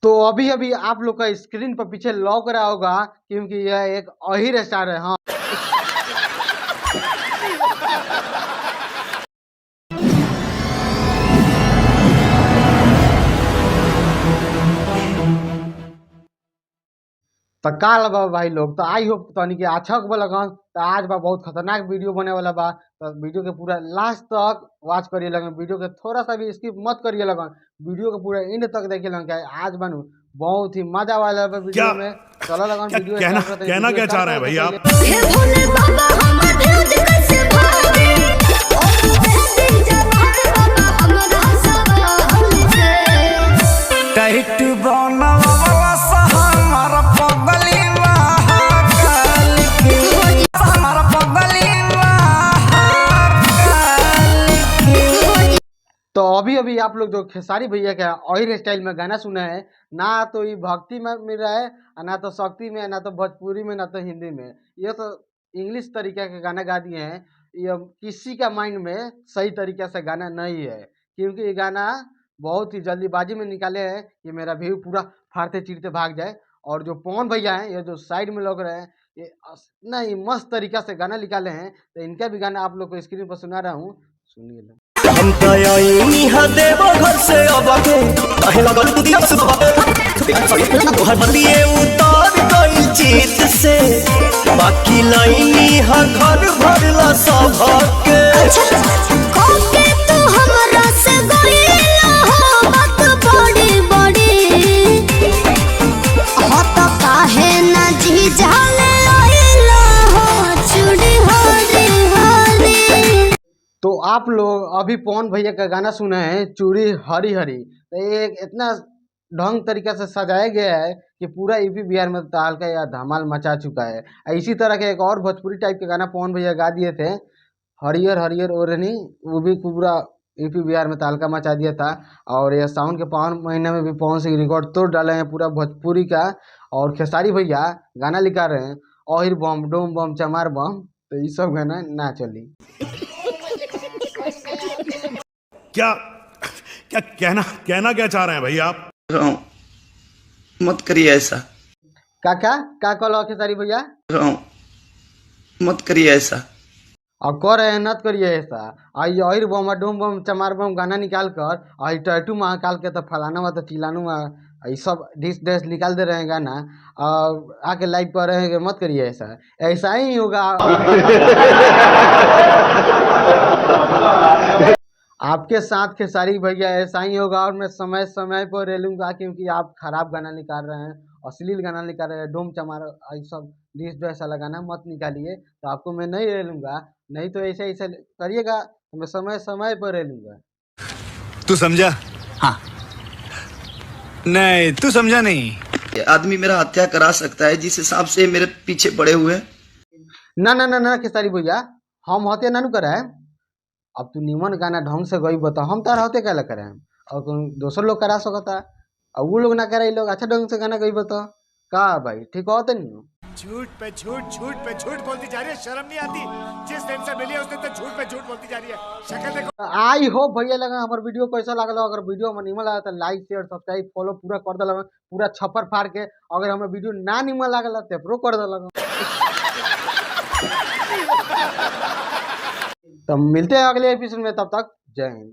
तो अभी अभी आप लोग का स्क्रीन पर पीछे लौक रहा होगा क्योंकि यह एक अहिर स्टार है। हाँ, तो काल बा भाई लोग, तो आई होप तनी के अच्छा के लगन। तो आज बा बहुत खतरनाक वीडियो बने वाला बा। तो वीडियो के पूरा लास्ट तक वॉच करिए लगन, वीडियो के थोड़ा सा भी स्किप मत करिए लगन, वीडियो के पूरा एंड तक देखिए लगन। क्या आज बनू बहुत ही मजा वाला बा क्या वीडियो में। चलो लगन क्या वीडियो कहना स्टार्ट करते हैं। कहना वीडियो क्या चाह स्टार्ट रहे हैं करने भाई से आप? पहले हे भोले बाबा हमर ध्यान कैसे भागे ओ दिन जवान बाबा हमरा सवाल से टाइट बनवाला हमारा पगली महाकाल के हमारा पगली महाकाल के। तो अभी अभी आप लोग जो खेसारी भैया का और स्टाइल में गाना सुना है, ना तो ये भक्ति में मिल रहा है, ना तो शक्ति में, ना तो भोजपुरी में, ना तो हिंदी में। ये तो इंग्लिश तरीके के गाना गा दिए हैं। ये किसी का माइंड में सही तरीके से गाना नहीं है, क्योंकि ये गाना बहुत ही जल्दीबाजी में निकाले हैं कि मेरा व्यू पूरा फाड़ते चीरते भाग जाए। और जो पवन भैया हैं, ये जो साइड में लोग रहे हैं, ये इतना ही मस्त तरीका से गाना निकाले हैं। तो इनका भी गाना आप लोग को स्क्रीन पर सुना रहा हूँ, सुनिए। हम तयनी देव घर से अब के कहे लगल तू दिया सुबह तोहर बलिए उतार गई जीत से बाकी लाइनी ह घर भरला सब के। कोके तू हमरा से गइला हो बात बड़ी बड़ी हो तो काहे ना जी जाले आइला हो चूड़ी होरी होरी। तो आप लोग अभी पवन भैया का गाना सुने हैं चूड़ी हरी हरी। तो ये एक इतना ढंग तरीके से सजाया गया है कि पूरा यूपी बिहार में तहलका या धमाल मचा चुका है। इसी तरह के एक और भोजपुरी टाइप के गाना पवन भैया गा दिए थे, हरियर हरियर ओढ़नी, वो भी पूरा यूपी बिहार में तहलका मचा दिया था। और ये सावन के पावन महीने में भी पवन सिंह रिकॉर्ड तोड़ डाले हैं पूरा भोजपुरी का। और खेसारी भैया गाना लिखा रहे हैं अहिर बम डोम बम चमार बम। तो ये सब गाना ना चली। क्या क्या कहना क्या चाह रहे हैं भाई आप? मत करिए ऐसा। काका का कहलो खेसारी भैया? मत करिए ऐसा। और कह रहे हैं नत करिए ऐसा। आई अहिर बम डोम बम चमार बम गाना निकाल कर आई टैटू महाकाल के तो फलाना हुआ तो चिलाना हुआ, ये सब डिस डैश निकाल दे रहे हैं गाना। और आके लाइव कर रहे हैं कि मत करिए ऐसा। ऐसा ही होगा आपके साथ खेसारी भैया, ऐसा ही होगा। और मैं समय समय पर रेलूंगा क्योंकि आप खराब गाना निकाल रहे हैं, अश्लील गाना निकाल रहे हैं, डोम चमार ये सब डिस डैश वाला गाना मत निकालिए। तो आपको मैं नहीं रेलूंगा, नहीं तो ऐसे ऐसे करिएगा तो मैं समय समय पर रेलूंगा। तू समझा? हाँ नहीं, तू समझा नहीं। ये आदमी मेरा हत्या करा सकता है जिस हिसाब से मेरे पीछे पड़े हुए हैं। ना ना ना ना खेसारी भैया, हम हत्या ना कराए। अब तू निमन गाना ढंग से गई बता, हम तार हत्या क्या कराए? और दोसर लोग करा सकता, और वो लोग ना कराई, लोग अच्छा ढंग से गाना गई बता का भाई ठीक होते नहीं। झूठ पे झूठ बोलती जा रही है, शर्म नहीं आती? जिस दिन से मिली है उसने तो झूठ पे झूठ बोलती जा रही है। शक्ल देखो। आई हो भैया लगा हमारे वीडियो कैसा लगल। अगर वीडियो में निमन लगा तो लाइक शेयर सब्सक्राइब फॉलो पूरा कर दे पूरा छप्पर फाड़ के। अगर हमें वीडियो ना निमन लगल तो कर दे। तो मिलते हैं अगले एपिसोड में, तब तक जय हिंद।